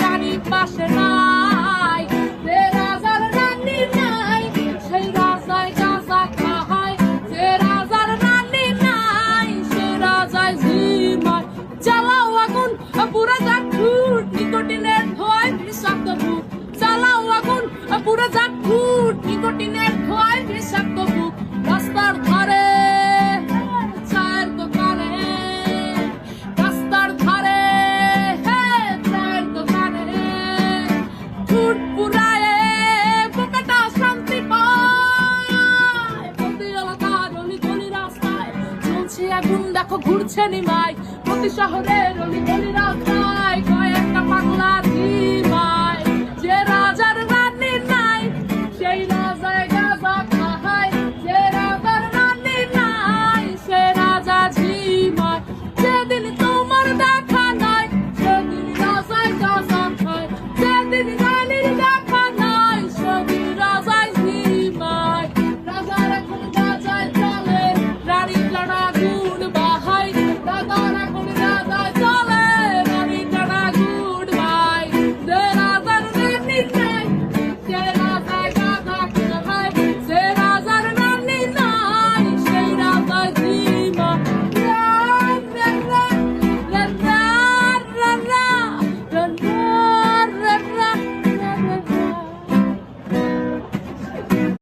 রানী পাশে নাই, যে রাজার রানী নাই সেই রাজায় গাঁজা খায়, যে রাজার রানী নাই সেই রাজায় ঝিমায়। জ্বালাও আগুন পুরা যাক ঠুট, নিকোটিনের ধোঁয়ায় বিষাক্ত বুক। জ্বালাও আগুন পুরা যাক ঠুট, নিকোটিনের ধোঁয়ায় বিষাক্ত বুক। রাস্তার ধারে চায়ের দোকানে, রাস্তার ধারে চায়ের দোকানে ঠুট পুরায়ে বুকটা শান্তি পায়। প্রতি এলাকার অলি গলি রাস্তায় চলছে আগুন, দেখো ঘুরছে নিমাই। প্রতি শহরের অলি গলি রাস্তায় কয়েকটা পাগলা